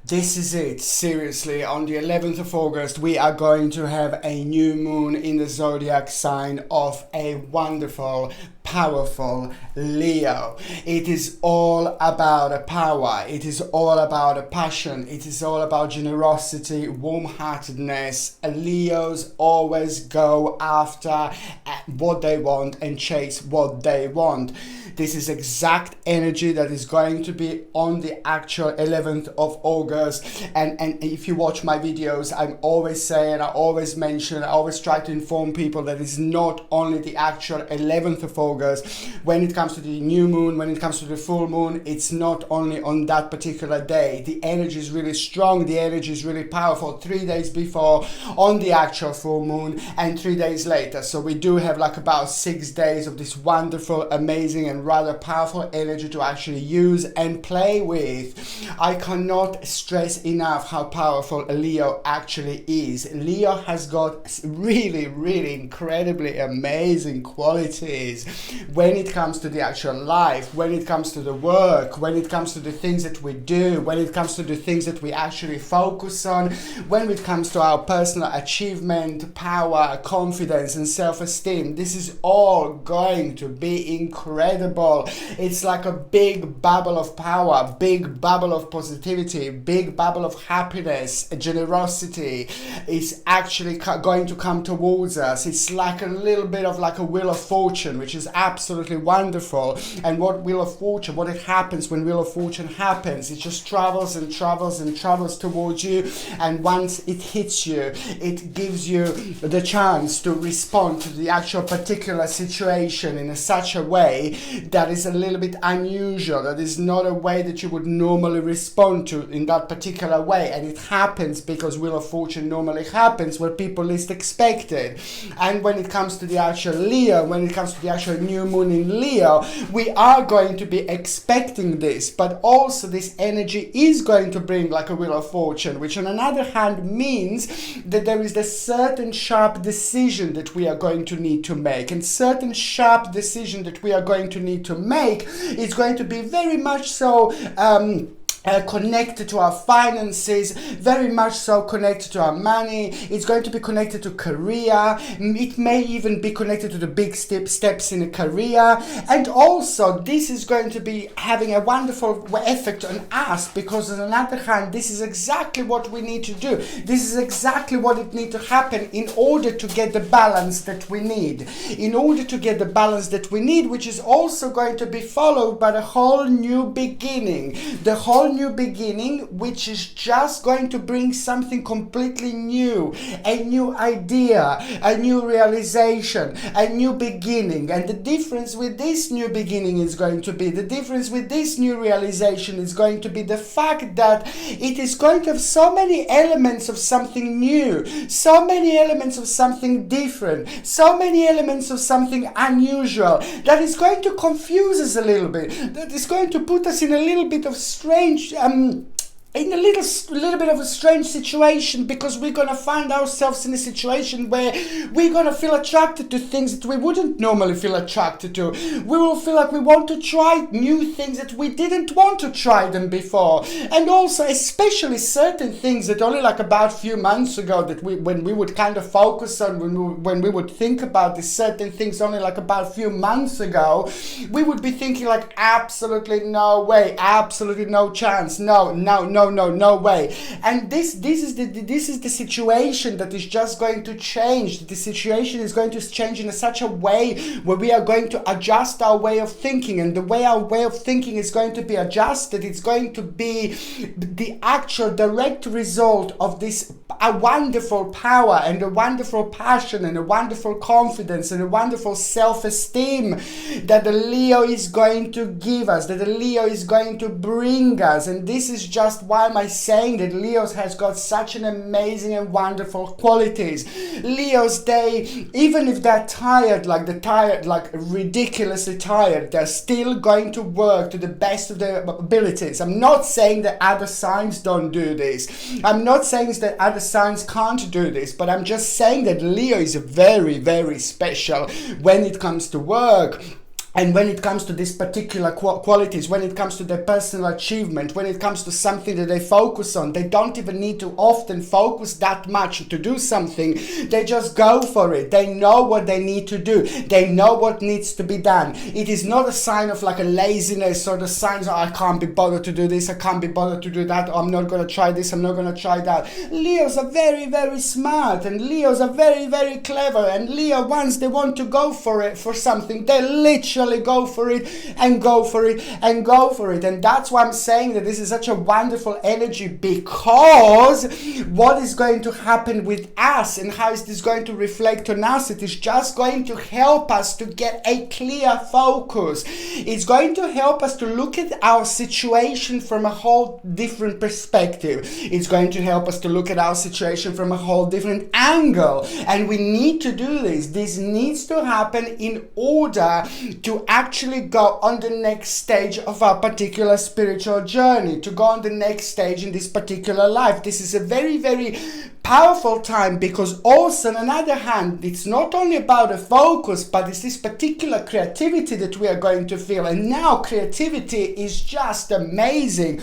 This is it, seriously. On the 11th of August, we are going to have a new moon in the zodiac sign of a wonderful, powerful Leo. It is all about a power. It is all about a passion. It is all about generosity, warm-heartedness. Leos always go after what they want and chase what they want. This is exact energy that is going to be on the actual 11th of August. And if you watch my videos, I'm always saying, I always mention, I always try to inform people that it's not only the actual 11th of August. When it comes to the new moon, when it comes to the full moon, it's not only on that particular day. The energy is really strong, the energy is really powerful 3 days before on the actual full moon and 3 days later. So we do have like about 6 days of this wonderful, amazing and rather powerful energy to actually use and play with. I cannot stress enough how powerful a Leo actually is. Leo has got really, really incredibly amazing qualities when it comes to the actual life, when it comes to the work, when it comes to the things that we do, when it comes to the things that we actually focus on, when it comes to our personal achievement, power, confidence and self-esteem. This is all going to be incredible. It's like a big bubble of power, big bubble of positivity, big bubble of happiness, generosity is actually going to come towards us. It's like a little bit of like a wheel of fortune, which is absolutely wonderful. And what wheel of fortune, what it happens when wheel of fortune happens, it just travels and travels and travels towards you, and once it hits you, it gives you the chance to respond to the actual particular situation in such a way that is a little bit unusual, that is not a way that you would normally respond to in that particular way. And it happens because wheel of fortune normally happens where people least expect it. And when it comes to the actual Leo, when it comes to the actual new moon in Leo, we are going to be expecting this, but also this energy is going to bring like a wheel of fortune, which on another hand means that there is a certain sharp decision that we are going to need to make, and certain sharp decision that we are going to need to make is going to be very much so connected to our finances, very much so connected to our money. It's going to be connected to career. It may even be connected to the big steps in a career. And also this is going to be having a wonderful effect on us, because on the other hand, this is exactly what we need to do. This is exactly what it needs to happen in order to get the balance that we need. In order to get the balance that we need, which is also going to be followed by the whole new beginning. The whole new beginning, which is just going to bring something completely new, a new idea, a new realization, a new beginning. And the difference with this new beginning is going to be, the difference with this new realization is going to be the fact that it is going to have so many elements of something new, so many elements of something different, so many elements of something unusual, that is going to confuse us a little bit, that is going to put us in a little bit of strange in a little bit of a strange situation, because we're going to find ourselves in a situation where we're going to feel attracted to things that we wouldn't normally feel attracted to. We will feel like we want to try new things that we didn't want to try them before. And also especially certain things that only like about a few months ago that when we would kind of focus on, when we would think about these certain things only like about a few months ago, we would be thinking like absolutely no way, absolutely no chance, no way. And this is the situation that is just going to change. The situation is going to change in such a way where we are going to adjust our way of thinking, and the way our way of thinking is going to be adjusted, it's going to be the actual direct result of this a wonderful power and a wonderful passion and a wonderful confidence and a wonderful self-esteem that the Leo is going to give us, that the Leo is going to bring us. And this is just why am I saying that Leos has got such an amazing and wonderful qualities. Leos, they, even if they're tired, like ridiculously tired, they're still going to work to the best of their abilities. I'm not saying that other signs don't do this. I'm not saying that other signs can't do this, but I'm just saying that Leo is very, very special when it comes to work. And when it comes to these particular qualities, when it comes to their personal achievement, when it comes to something that they focus on, they don't even need to often focus that much to do something. They just go for it. They know what they need to do. They know what needs to be done. It is not a sign of like a laziness or the signs of, I can't be bothered to do this, I can't be bothered to do that, I'm not going to try this, I'm not going to try that. Leos are very, very smart, and Leos are very, very clever. And Leo, once they want to go for it, for something, they literally go for it and go for it and go for it. And that's why I'm saying that this is such a wonderful energy, because what is going to happen with us and how is this going to reflect on us? It is just going to help us to get a clear focus. It's going to help us to look at our situation from a whole different perspective. It's going to help us to look at our situation from a whole different angle. And we need to do this. This needs to happen in order to actually go on the next stage of our particular spiritual journey, to go on the next stage in this particular life. This is a very, very powerful time, because also on another hand, it's not only about a focus, but it's this particular creativity that we are going to feel. And now creativity is just amazing.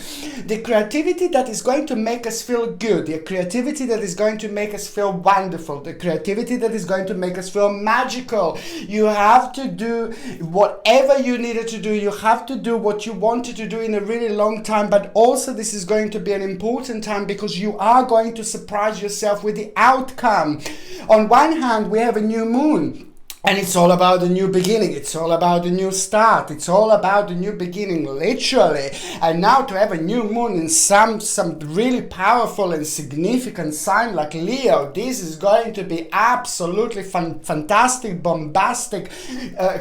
The creativity that is going to make us feel good, the creativity that is going to make us feel wonderful, the creativity that is going to make us feel magical. You have to do whatever you needed to do. You have to do what you wanted to do in a really long time, but also this is going to be an important time because you are going to surprise yourself with the outcome. On one hand, we have a new moon. And it's all about the new beginning. It's all about the new start. It's all about the new beginning, literally. And now to have a new moon in some really powerful and significant sign like Leo, this is going to be absolutely fantastic, bombastic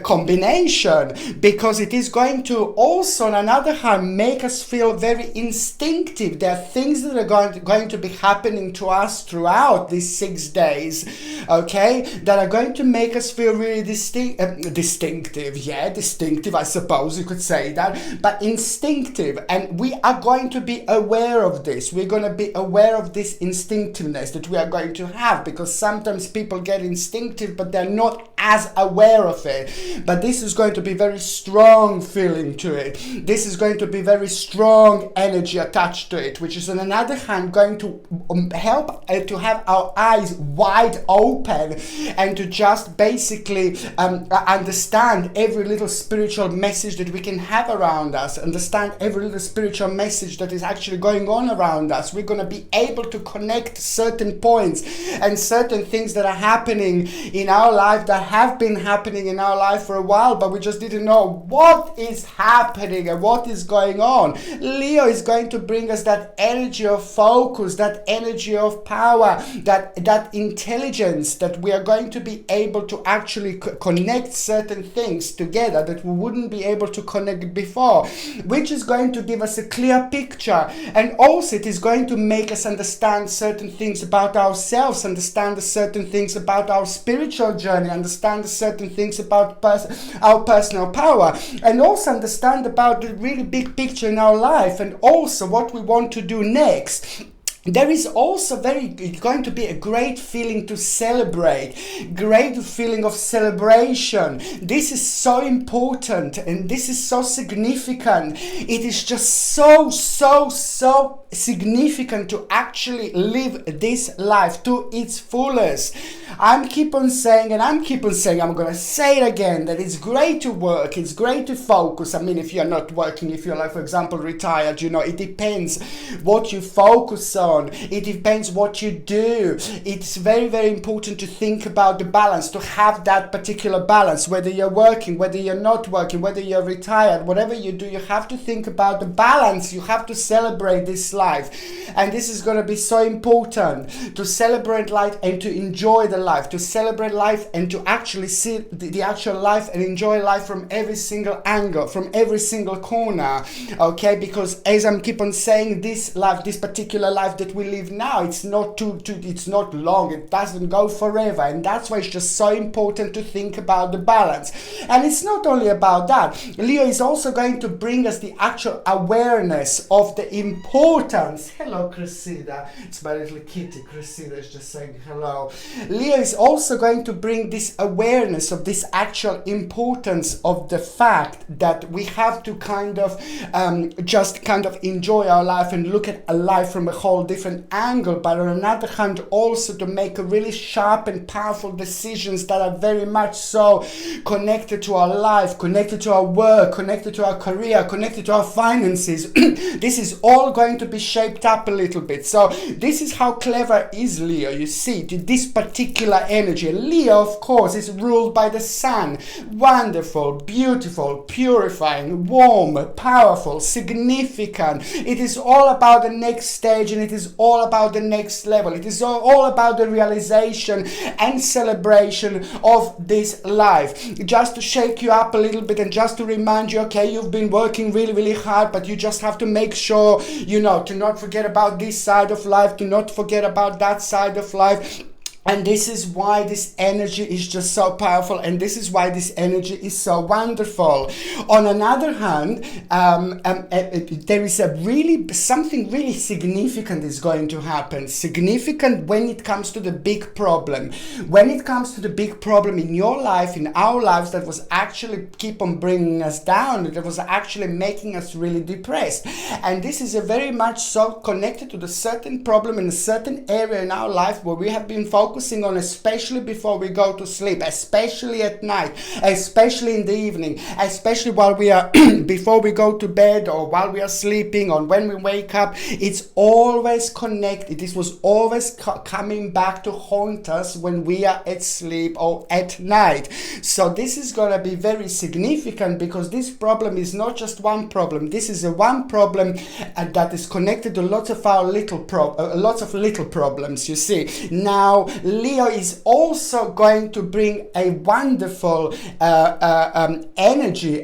combination, because it is going to also, on another hand, make us feel very instinctive. There are things that are going to be happening to us throughout these 6 days, okay, that are going to make us feel really distinctive, I suppose you could say that, but instinctive. And we are going to be aware of this. We're going to be aware of this instinctiveness that we are going to have, because sometimes people get instinctive but they're not as aware of it. But this is going to be very strong feeling to it. This is going to be very strong energy attached to it, which is on another hand going to help to have our eyes wide open and to just basically understand every little spiritual message that we can have around us, understand every little spiritual message that is actually going on around us. We're going to be able to connect certain points and certain things that are happening in our life, that have been happening in our life for a while, but we just didn't know what is happening and what is going on. Leo is going to bring us that energy of focus, that energy of power, that intelligence, that we are going to be able to actually connect certain things together that we wouldn't be able to connect before, which is going to give us a clear picture. And also it is going to make us understand certain things about ourselves, understand certain things about our spiritual journey, understand certain things about our personal power, and also understand about the really big picture in our life, and also what we want to do next. There is also going to be a great feeling to celebrate, great feeling of celebration. This is so important and this is so significant. It is just so significant to actually live this life to its fullest. I'm keep on saying, I'm going to say it again, that it's great to work, it's great to focus. I mean, if you're not working, if you're like, for example, retired, it depends what you focus on. It depends what you do. It's very, very important to think about the balance, to have that particular balance, whether you're working, whether you're not working, whether you're retired, whatever you do, you have to think about the balance. You have to celebrate this life. And this is going to be so important, to celebrate life and to enjoy the life, to celebrate life and to actually see the actual life and enjoy life from every single angle, from every single corner, okay? Because as I'm keep on saying, this life, this particular life that we live now, it's not it's not long, it doesn't go forever, and that's why it's just so important to think about the balance. And it's not only about that. Leo is also going to bring us the actual awareness of the importance. Hello, Cressida. It's my little kitty. Cressida is just saying hello. Leo is also going to bring this awareness of this actual importance of the fact that we have to kind of just kind of enjoy our life and look at a life from a whole different angle, but on another hand also to make a really sharp and powerful decisions that are very much so connected to our life, connected to our work, connected to our career, connected to our finances. This is all going to be shaped up a little bit. So this is how clever is Leo, you see, to this particular energy. Leo, of course, is ruled by the sun. Wonderful, beautiful, purifying, warm, powerful, significant. It is all about the next stage, and it is all about the next level. It is all about the realization and celebration of this life. Just to shake you up a little bit and just to remind you, okay, you've been working really, really hard, but you just have to make sure, you know, to not forget about this side of life, to not forget about that side of life. And this is why this energy is just so powerful, and this is why this energy is so wonderful. On another hand, there is something really significant is going to happen. Significant when it comes to the big problem. When it comes to the big problem in your life, in our lives, that was actually keep on bringing us down, that was actually making us really depressed. And this is a very much so connected to the certain problem in a certain area in our life where we have been focusing on, especially before we go to sleep, especially at night, especially in the evening, especially while we are before we go to bed, or while we are sleeping, or when we wake up. It's always connected. This was always coming back to haunt us when we are at sleep or at night. So this is going to be very significant, because this problem is not just one problem. This is a one problem that is connected to lots of our little problems, you see. Now Leo is also going to bring a wonderful energy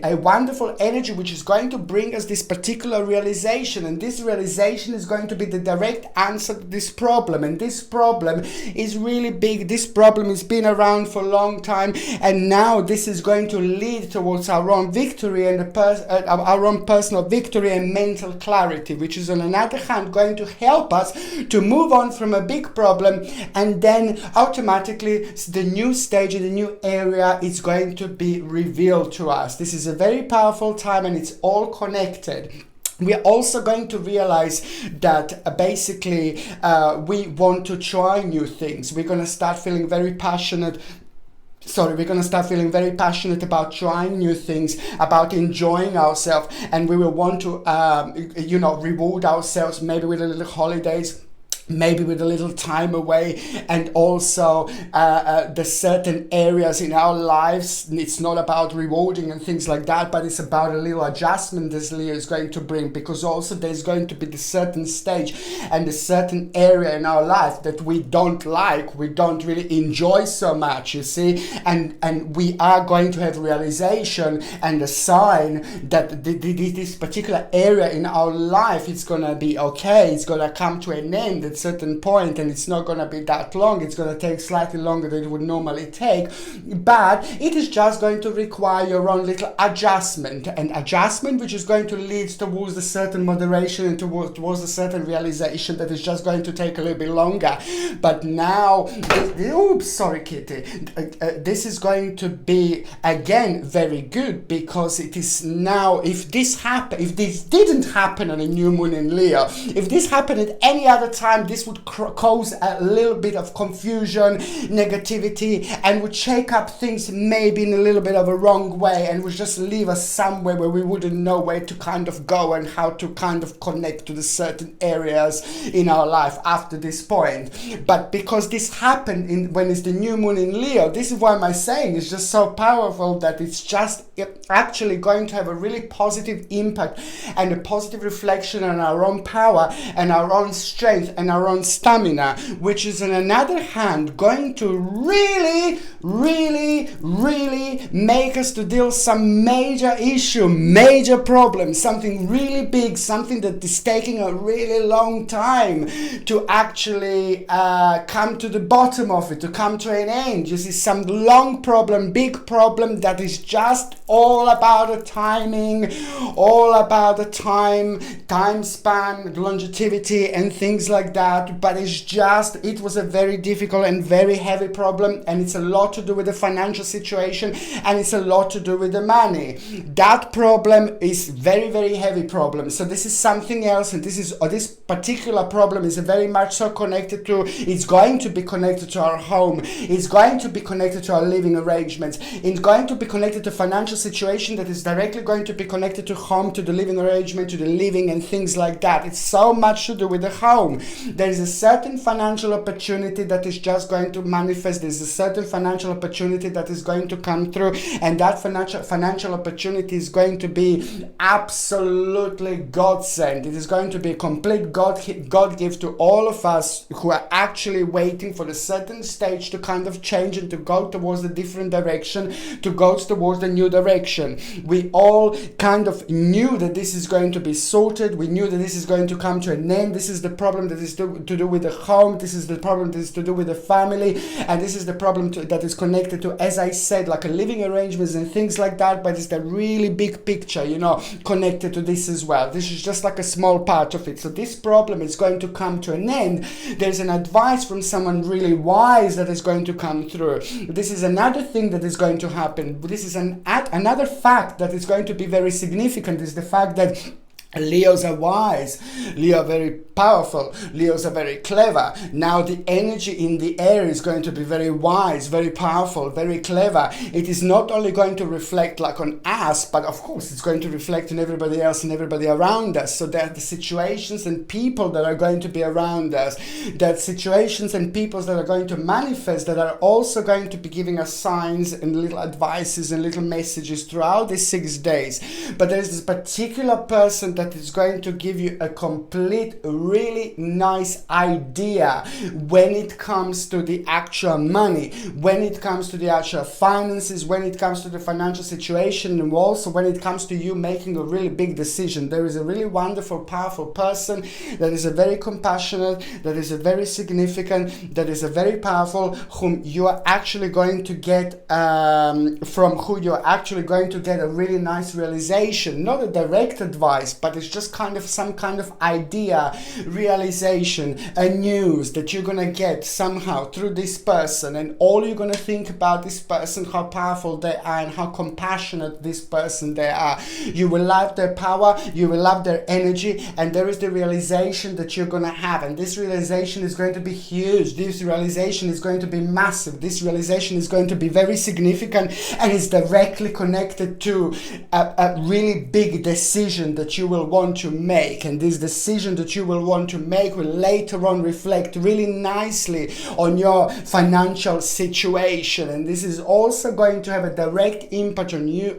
which is going to bring us this particular realization, and this realization is going to be the direct answer to this problem. And this problem is really big. This problem has been around for a long time, and now this is going to lead towards our own victory and our own personal victory and mental clarity, which is on another hand going to help us to move on from a big problem, and then automatically the new stage in the new area is going to be revealed to us. This is a very powerful time, and it's all connected. We're also going to realize that basically we want to try new things. We're going to start feeling very passionate. We're going to start feeling very passionate about trying new things, about enjoying ourselves, and we will want to, reward ourselves maybe with a little holidays, maybe with a little time away, and also the certain areas in our lives. It's not about rewarding and things like that, but it's about a little adjustment this Leo is going to bring, because also there's going to be the certain stage and a certain area in our life that we don't like, we don't really enjoy so much, you see, and we are going to have realization and a sign that this particular area in our life, it's gonna be okay, it's gonna come to an end at certain point, and it's not going to be that long. It's going to take slightly longer than it would normally take, but it is just going to require your own little adjustment, which is going to lead towards a certain moderation and towards a certain realization that is just going to take a little bit longer. But now, oops, sorry kitty, this is going to be again very good, because it is now, if this didn't happen on a new moon in Leo, if this happened at any other time, this would cause a little bit of confusion, negativity, and would shake up things maybe in a little bit of a wrong way, and would just leave us somewhere where we wouldn't know where to kind of go and how to kind of connect to the certain areas in our life after this point. But because this happened when it's the new moon in Leo, this is why my saying is just so powerful, that it's just actually going to have a really positive impact and a positive reflection on our own power and our own strength and our own stamina, which is on another hand going to really make us to deal some major issue, major problem, something really big, something that is taking a really long time to actually come to the bottom of it, to come to an end. You see, some long problem, big problem that is just all about the timing, all about the time span, longevity and things like that. But it was a very difficult and very heavy problem, and it's a lot to do with the financial situation, and it's a lot to do with the money. That problem is very heavy problem. So this is something else, and this particular problem is very much so connected to, it's going to be connected to our home, it's going to be connected to our living arrangements, it's going to be connected to financial situation that is directly going to be connected to home, to the living arrangement, to the living and things like that. It's so much to do with the home. There is a certain financial opportunity that is just going to manifest. There's a certain financial opportunity that is going to come through, and that financial opportunity is going to be absolutely godsend. It is going to be a complete God gift to all of us who are actually waiting for a certain stage to kind of change and to go towards a different direction, to go towards the new direction. We all kind of knew that this is going to be sorted. We knew that this is going to come to an end. This is the problem that is to do with the home. This is the problem that is to do with the family, and this is the problem that is connected to, as I said, like a living arrangements and things like that. But it's the really big picture, connected to this as well. This is just like a small part of it. So this problem is going to come to an end. There's an advice from someone really wise that is going to come through. This is another thing that is going to happen. This is another fact that is going to be very significant, is the fact that Leos are wise, Leo are very powerful, Leos are very clever. Now the energy in the air is going to be very wise, very powerful, very clever. It is not only going to reflect like on us, but of course it's going to reflect on everybody else and everybody around us. So that the situations and people that are going to be around us, that situations and people that are going to manifest, that are also going to be giving us signs and little advices and little messages throughout these 6 days. But there's this particular person that is going to give you a complete, really nice idea when it comes to the actual money, when it comes to the actual finances, when it comes to the financial situation, and also when it comes to you making a really big decision. There is a really wonderful, powerful person that is a very compassionate, that is a very significant, that is a very powerful, whom you are actually going to get, from who you're actually going to get a really nice realization, not a direct advice, but it's just kind of some kind of idea, realization, a news that you're gonna get somehow through this person, and all you're gonna think about this person, how powerful they are and how compassionate this person they are. You will love their power, you will love their energy, and there is the realization that you're gonna have, and this realization is going to be huge. This realization is going to be massive. This realization is going to be very significant, and is directly connected to a really big decision that you will want to make, and this decision that you will want to make will later on reflect really nicely on your financial situation, and this is also going to have a direct impact on you,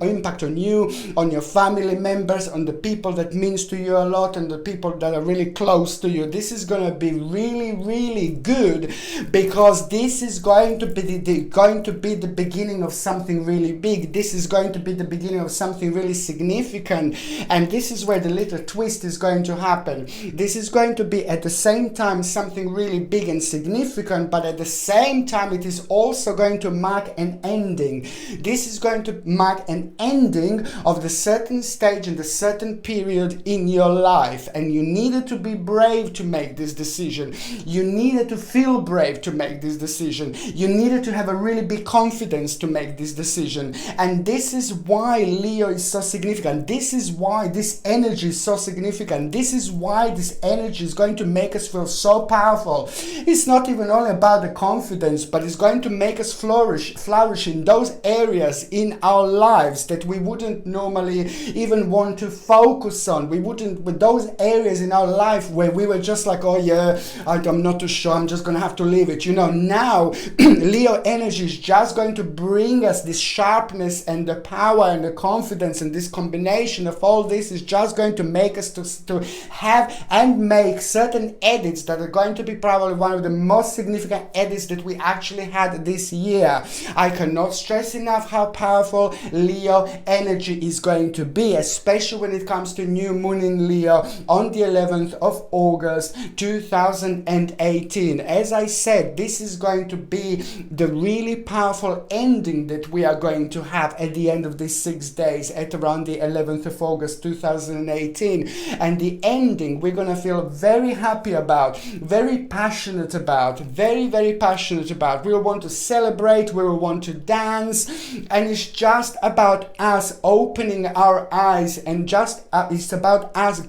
on your family members, on the people that means to you a lot, and the people that are really close to you. This is going to be really good, because this is going to be the beginning of something really big. This is going to be the beginning of something really significant, and this is where the little twist is going to happen. This is going to be at the same time something really big and significant, but at the same time it is also going to mark an ending. This is going to mark an ending of the certain stage and the certain period in your life, and you needed to be brave to make this decision. You needed to feel brave to make this decision. You needed to have a really big confidence to make this decision, and this is why Leo is so significant. This is why this energy energy is so significant. This is why this energy is going to make us feel so powerful. It's not even only about the confidence, but it's going to make us flourish in those areas in our lives that we wouldn't normally even want to focus on. We wouldn't, with those areas in our life where we were just like, oh yeah, I'm not too sure, I'm just going to have to leave it. You know, now Leo energy is just going to bring us this sharpness and the power and the confidence, and this combination of all this is just going to make us to have and make certain edits that are going to be probably one of the most significant edits that we actually had this year. I cannot stress enough how powerful Leo energy is going to be, especially when it comes to new moon in Leo on the 11th of August 2018. As I said, this is going to be the really powerful ending that we are going to have at the end of these 6 days at around the 11th of August 2018. And the ending we're going to feel very happy about, very passionate about, very passionate about. We will want to celebrate, we will want to dance, and it's just about us opening our eyes, and just it's about us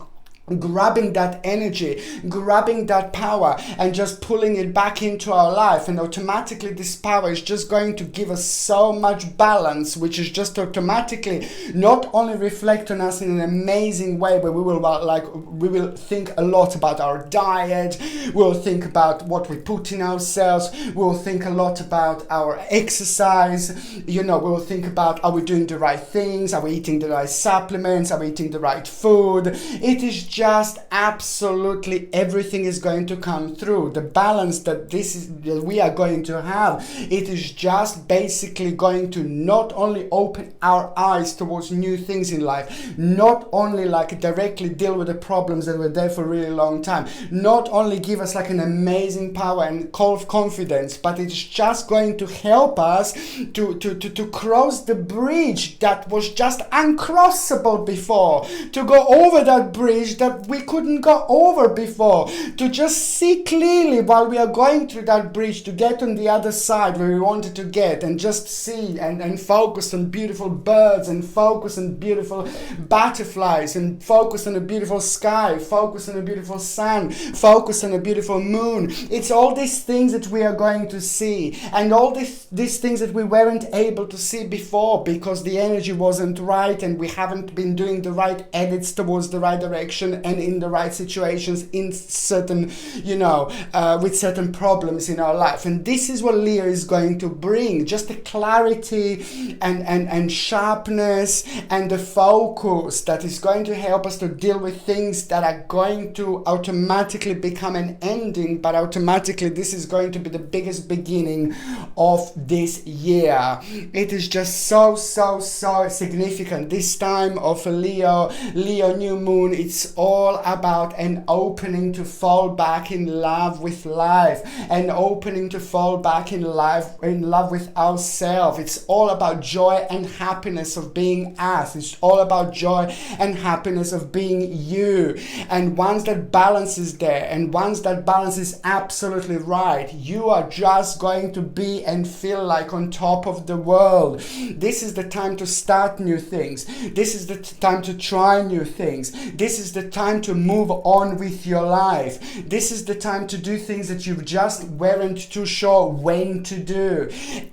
grabbing that energy, grabbing that power, and just pulling it back into our life. And automatically this power is just going to give us so much balance, which is just automatically not only reflect on us in an amazing way, where we will think a lot about our diet, we'll think about what we put in ourselves, we'll think a lot about our exercise, you know, we'll think about, are we doing the right things, are we eating the right supplements, are we eating the right food. It is just absolutely everything is going to come through. The balance that we are going to have, it is just basically going to not only open our eyes towards new things in life, not only like directly deal with the problems that were there for a really long time, not only give us like an amazing power and confidence, but it's just going to help us to cross the bridge that was just uncrossable before, to go over that bridge that we couldn't go over before, to just see clearly while we are going through that bridge, to get on the other side where we wanted to get, and just see and focus on beautiful birds, and focus on beautiful butterflies, and focus on a beautiful sky, focus on a beautiful sun, focus on a beautiful moon. It's all these things that we are going to see, and all these things that we weren't able to see before because the energy wasn't right, and we haven't been doing the right edits towards the right direction and in the right situations in certain, you know, with certain problems in our life. And this is what Leo is going to bring, just the clarity and sharpness and the focus that is going to help us to deal with things that are going to automatically become an ending, but automatically this is going to be the biggest beginning of this year. It is just so significant. This time of Leo new moon, it's all about an opening to fall back in love with life, an opening to fall back in love with ourselves. It's all about joy and happiness of being us. It's all about joy and happiness of being you. And once that balance is there, and once that balance is absolutely right, you are just going to be and feel like on top of the world. This is the time to start new things. This is the time to try new things. This is the time to move on with your life. This is the time to do things that you just weren't too sure when to do.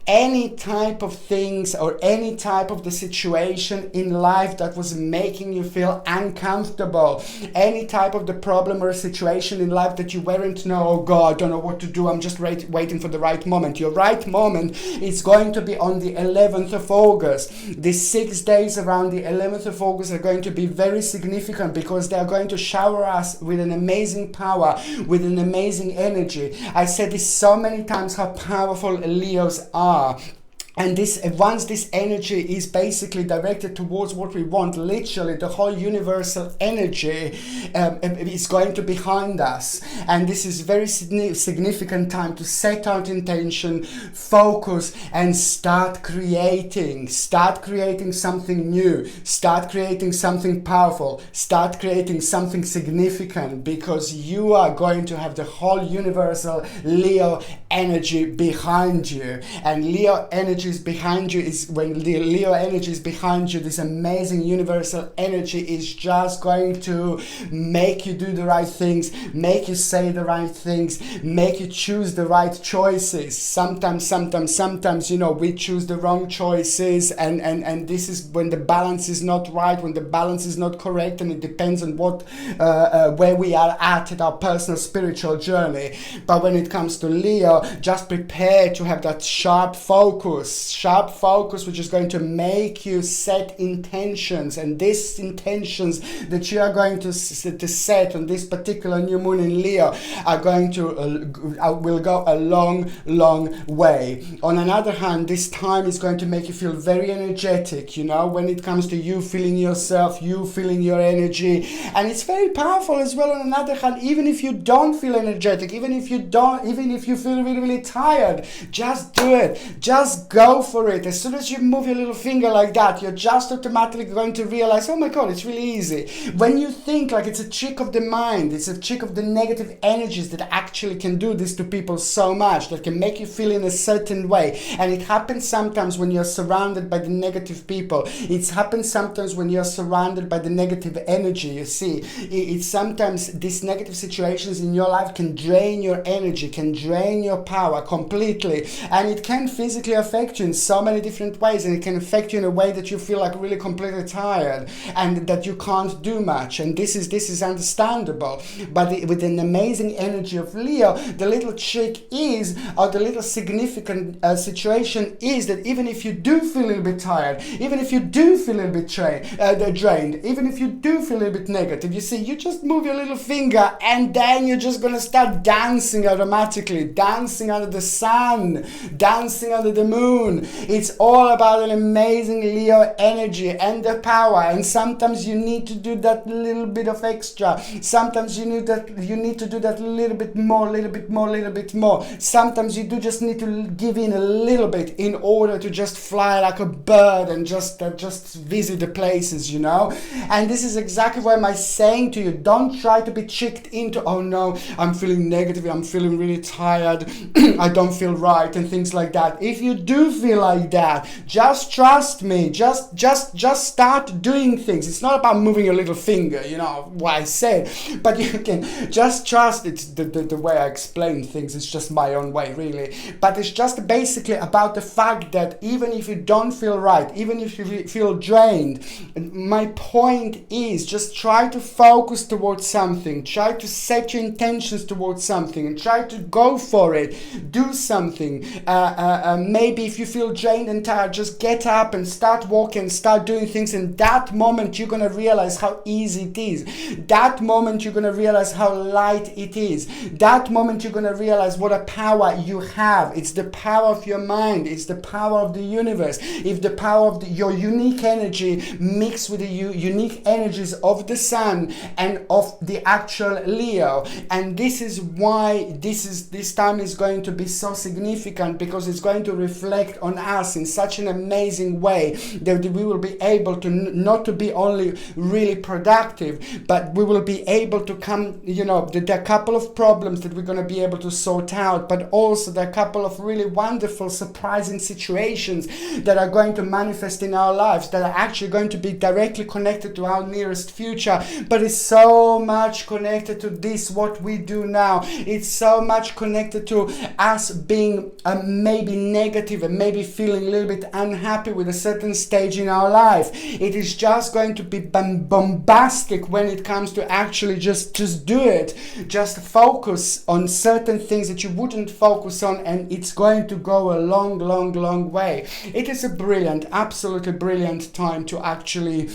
Any type of things or any type of the situation in life that was making you feel uncomfortable, any type of the problem or situation in life that you weren't oh God, I don't know what to do, I'm just waiting for the right moment. Your right moment is going to be on the 11th of August. These 6 days around the 11th of August are going to be very significant because they are going to shower us with an amazing power, with an amazing energy. I said this so many times how powerful Leos are. And once this energy is basically directed towards what we want, literally the whole universal energy is going to be behind us. And this is very significant time to set out intention, focus, and start creating. Start creating something new. Start creating something powerful. Start creating something significant, because you are going to have the whole universal Leo energy behind you. And Leo energy energy is behind you, is when the Leo energy is behind you, this amazing universal energy is just going to make you do the right things, make you say the right things, make you choose the right choices. Sometimes, you know, we choose the wrong choices, and this is when the balance is not right, when the balance is not correct, and it depends on what where we are at our personal spiritual journey. But when it comes to Leo, just prepare to have that sharp focus, which is going to make you set intentions, and these intentions that you are going to set on this particular new moon in Leo are going to will go a long way. On another hand, this time is going to make you feel very energetic, you know, when it comes to you feeling yourself, you feeling your energy, and it's very powerful as well. On another hand, even if you don't feel energetic, even if you feel really tired, just do it, just go for it. As soon as you move your little finger like that, you're just automatically going to realize, oh my god, it's really easy. When you think like it's a trick of the mind, it's a trick of the negative energies that actually can do this to people so much, that can make you feel in a certain way. And it happens sometimes when you're surrounded by the negative people. It happens sometimes when you're surrounded by the negative energy. You see, it's sometimes these negative situations in your life can drain your energy, can drain your power completely, and it can physically affect you in so many different ways, and it can affect you in a way that you feel like really completely tired and that you can't do much. And this is understandable. But with an amazing energy of Leo, the little trick is, or the little significant situation is, that even if you do feel a little bit tired, even if you do feel a little bit drained, even if you do feel a little bit negative, you see, you just move your little finger and then you're just gonna start dancing automatically, dancing under the sun, dancing under the moon. It's all about an amazing Leo energy and the power. And sometimes you need to do that little bit of extra. Sometimes you need to do that little bit more. Sometimes you do just need to give in a little bit in order to just fly like a bird and just visit the places, you know. And this is exactly why I'm saying to you, don't try to be tricked into, oh no, I'm feeling negative, I'm feeling really tired, I don't feel right, and things like that. If you do feel like that, just trust me, just start doing things. It's not about moving your little finger, you know what I said, but you can just trust. It's the way I explain things, it's just my own way really, but it's just basically about the fact that even if you don't feel right, even if you feel drained, my point is, just try to focus towards something, try to set your intentions towards something and try to go for it. Do something. Maybe if you feel drained and tired, just get up and start walking, start doing things. And that moment you're gonna realize how easy it is. That moment you're gonna realize how light it is. That moment you're gonna realize what a power you have. It's the power of your mind, it's the power of the universe, if the power of your unique energy mixed with the unique energies of the sun and of the actual Leo. And this is why this time is going to be so significant, because it's going to reflect on us in such an amazing way that we will be able to not to be only really productive, but we will be able to come, you know, there are a couple of problems that we're going to be able to sort out, but also there are a couple of really wonderful, surprising situations that are going to manifest in our lives, that are actually going to be directly connected to our nearest future. But it's so much connected to this, what we do now. It's so much connected to us being maybe negative and maybe feeling a little bit unhappy with a certain stage in our life. It is just going to be bombastic when it comes to actually just do it. Just focus on certain things that you wouldn't focus on, and it's going to go a long way. It is a brilliant, absolutely brilliant time to actually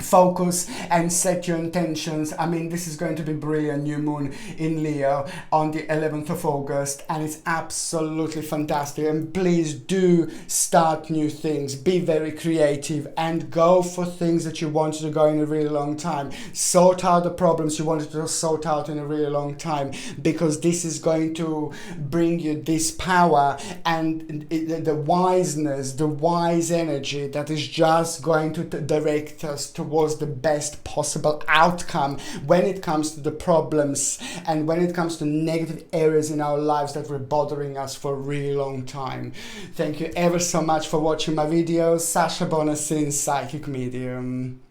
focus and set your intentions. I mean, this is going to be brilliant new moon in Leo on the 11th of August, and it's absolutely fantastic. And please do start new things, be very creative, and go for things that you wanted to go in a really long time. Sort out the problems you wanted to sort out in a really long time, because this is going to bring you this power and the wiseness, the wise energy that is just going to direct us towards towards the best possible outcome when it comes to the problems and when it comes to negative areas in our lives that were bothering us for a really long time. Thank you ever so much for watching my videos. Sasha Bonasin, Psychic Medium.